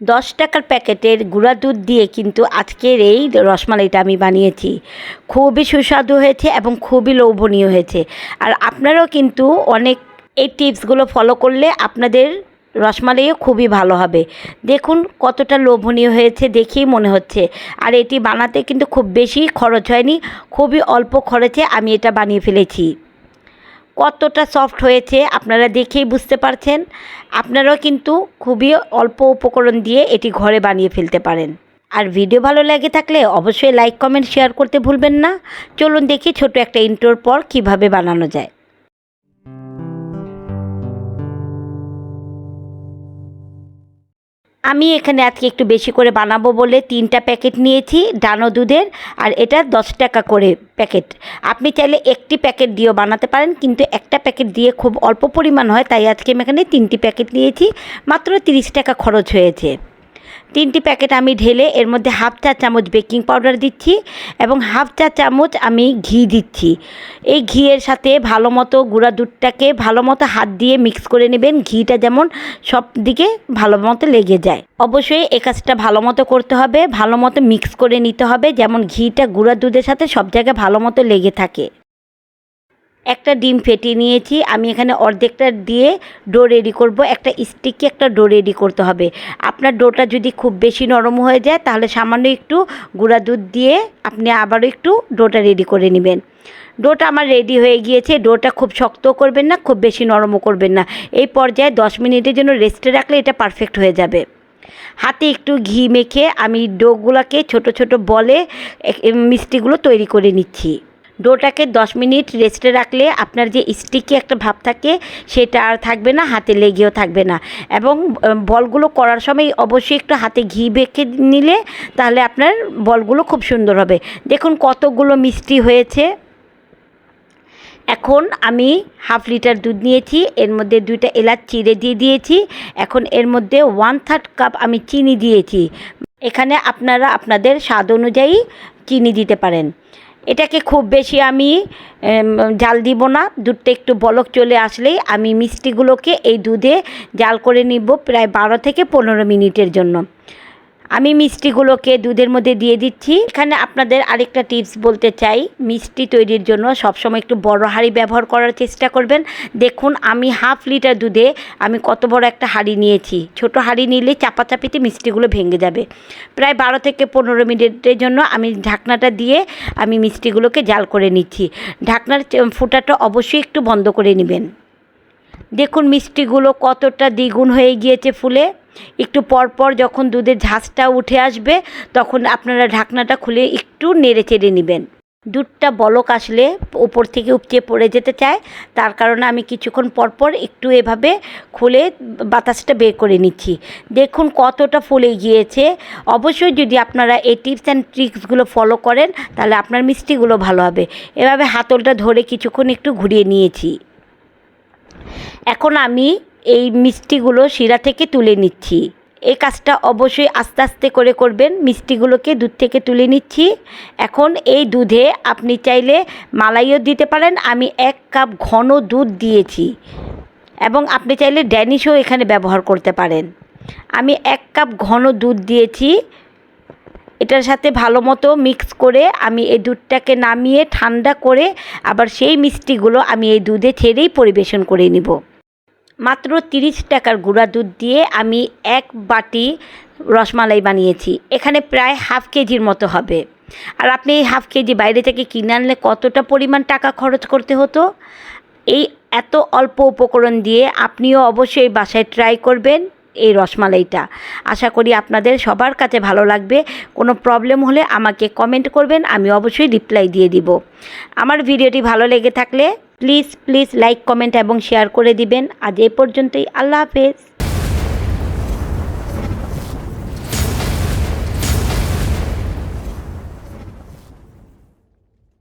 10 টাকার প্যাকেটের গুঁড়া দুধ দিয়ে কিন্তু আজকের এই রসমালাইটা আমি বানিয়েছি। খুবই সুস্বাদু হয়েছে এবং খুবই লোভনীয় হয়েছে। আর আপনারাও কিন্তু অনেক এই টিপসগুলো ফলো করলে আপনাদের রসমালাইও খুবই ভালো হবে। দেখুন কতটা লোভনীয় হয়েছে দেখেই মনে হচ্ছে। আর এটি বানাতে কিন্তু খুব বেশি খরচ হয়নি, খুবই অল্প খরচে আমি এটা বানিয়ে ফেলেছি। কতটা সফট হয়েছে আপনারা দেখেই বুঝতে পারছেন। আপনারাও কিন্তু খুবই অল্প উপকরণ দিয়ে এটি ঘরে বানিয়ে ফেলতে পারেন। আর ভিডিও ভালো লেগে থাকলে অবশ্যই লাইক কমেন্ট শেয়ার করতে ভুলবেন না। চলুন দেখি ছোট একটা ইন্ট্রোর পর কিভাবে বানানো যায়। আমি এখানে আজকে একটু বেশি করে বানাবো বলে 3টা প্যাকেট নিয়েছি ডানো দুধের, আর এটা 10 টাকা করে প্যাকেট। আপনি চাইলে একটি প্যাকেট দিয়েও বানাতে পারেন, কিন্তু একটা প্যাকেট দিয়ে খুব অল্প পরিমাণ হয়, তাই আজকে আমি এখানে 3টি প্যাকেট নিয়েছি। মাত্র 30 টাকা খরচ হয়েছে। 3টি প্যাকেট আমি ঢেলে এর মধ্যে হাফ চা চামচ বেকিং পাউডার দিচ্ছি এবং হাফ চা চামচ আমি ঘি দিচ্ছি। এই ঘিয়ের সাথে ভালো মতো গুঁড়া দুধটাকে ভালো মতো হাত দিয়ে মিক্স করে নেবেন, ঘিটা যেমন সব দিকে ভালো মতো লেগে যায়। অবশ্যই এই কাজটা ভালো মতো করতে হবে, ভালো মতো মিক্স করে নিতে হবে, যেমন ঘিটা গুঁড়া দুধের সাথে সব জায়গায় ভালো মতো লেগে থাকে। একটা ডিম ফেটিয়ে নিয়েছি, আমি এখানে অর্ধেকটা দিয়ে ডো রেডি করব। একটা স্টিকি একটা ডো রেডি করতে হবে। আপনার ডোটা যদি খুব বেশি নরম হয়ে যায় তাহলে সামান্য একটু গুঁড়া দুধ দিয়ে আপনি আবারও একটু ডোটা রেডি করে নেবেন। ডোটা আমার রেডি হয়ে গিয়েছে। ডোটা খুব শক্তও করবেন না, খুব বেশি নরমও করবেন না। এই পর্যায়ে 10 মিনিটের জন্য রেস্টে রাখলে এটা পারফেক্ট হয়ে যাবে। হাতে একটু ঘি মেখে আমি ডোগুলোকে ছোট ছোট বলে মিষ্টিগুলো তৈরি করে নিচ্ছি। ডোটাকে 10 মিনিট রেস্টে রাখলে আপনার যে স্টিকি একটা ভাব থাকে সেটা আর থাকবে না, হাতে লেগেও থাকবে না। এবং বলগুলো করার সময় অবশ্যই একটু হাতে ঘি মেখে নিলে তাহলে আপনার বলগুলো খুব সুন্দর হবে। দেখুন কতগুলো মিষ্টি হয়েছে। এখন আমি হাফ লিটার দুধ নিয়েছি, এর মধ্যে 2টা এলাচ চিড়ে দিয়ে দিয়েছি। এখন এর মধ্যে 1/3 কাপ আমি চিনি দিয়েছি। এখানে আপনারা আপনাদের স্বাদ অনুযায়ী চিনি দিতে পারেন। এটাকে খুব বেশি আমি জাল দিব না। দুধটা একটু বলক চলে আসলেই আমি মিষ্টিগুলোকে এই দুধে জাল করে নিব প্রায় 12 থেকে 15 মিনিটের জন্য। আমি মিষ্টিগুলোকে দুধের মধ্যে দিয়ে দিচ্ছি। এখানে আপনাদের আরেকটা টিপস বলতে চাই, মিষ্টি তৈরির জন্য সবসময় একটু বড় হাঁড়ি ব্যবহার করার চেষ্টা করবেন। দেখুন আমি হাফ লিটার দুধে আমি কত বড় একটা হাঁড়ি নিয়েছি। ছোট হাঁড়ি নিলে চাপাচাপিতে মিষ্টিগুলো ভেঙে যাবে। প্রায় 12 থেকে 15 মিনিটের জন্য আমি ঢাকনাটা দিয়ে আমি মিষ্টিগুলোকে জাল করে নিচ্ছি। ঢাকনার ফুটাটা অবশ্যই একটু বন্ধ করে নেবেন। দেখুন মিষ্টিগুলো কতটা দ্বিগুণ হয়ে গিয়েছে ফুলে। একটু পরপর যখন দুধের ঝাঁজটা উঠে আসবে তখন আপনারা ঢাকনাটা খুলে একটু নেড়ে চেড়ে নেবেন। দুধটা বলক আসলে উপর থেকে উপচে পড়ে যেতে চায়, তার কারণে আমি কিছুক্ষণ পরপর একটু এভাবে খুলে বাতাসটা বের করে নিচ্ছি। দেখুন কতটা ফুলে গিয়েছে। অবশ্যই যদি আপনারা এই টিপস অ্যান্ড ট্রিক্সগুলো ফলো করেন তাহলে আপনার মিষ্টিগুলো ভালো হবে। এভাবে হাতলটা ধরে কিছুক্ষণ একটু ঘুরিয়ে নিয়েছি। এখন আমি এই মিষ্টিগুলো শিরা থেকে তুলে নিচ্ছি। এই কাজটা অবশ্যই আস্তে আস্তে করে করবেন। মিষ্টিগুলোকে দুধ থেকে তুলে নিচ্ছি। এখন এই দুধে আপনি চাইলে মালাইও দিতে পারেন। আমি 1 কাপ ঘন দুধ দিয়েছি এবং আপনি চাইলে ড্যানিশও এখানে ব্যবহার করতে পারেন। আমি 1 কাপ ঘন দুধ দিয়েছি। এটার সাথে ভালো মতো মিক্স করে আমি এই দুধটাকে নামিয়ে ঠান্ডা করে আবার সেই মিষ্টিগুলো আমি এই দুধে ছেড়েই পরিবেশন করে নিব। মাত্র 30 টাকার গুঁড়া দুধ দিয়ে আমি 1 বাটি রসমালাই বানিয়েছি। এখানে প্রায় হাফ কেজির মতো হবে। আর আপনি এই হাফ কেজি বাইরে থেকে কিনে আনলে কতটা পরিমাণ টাকা খরচ করতে হতো। এই এত অল্প উপকরণ দিয়ে আপনিও অবশ্যই বাসায় ট্রাই করবেন এই রসমালাইটা। আশা করি আপনাদের সবার কাছে ভালো লাগবে। কোনো প্রবলেম হলে আমাকে কমেন্ট করবেন, আমি অবশ্যই রিপ্লাই দিয়ে দিব। আমার ভিডিওটি ভালো লেগে থাকলে প্লিজ লাইক কমেন্ট এবং শেয়ার করে দিবেন। আজ এই পর্যন্তই। আল্লাহ হাফেজ।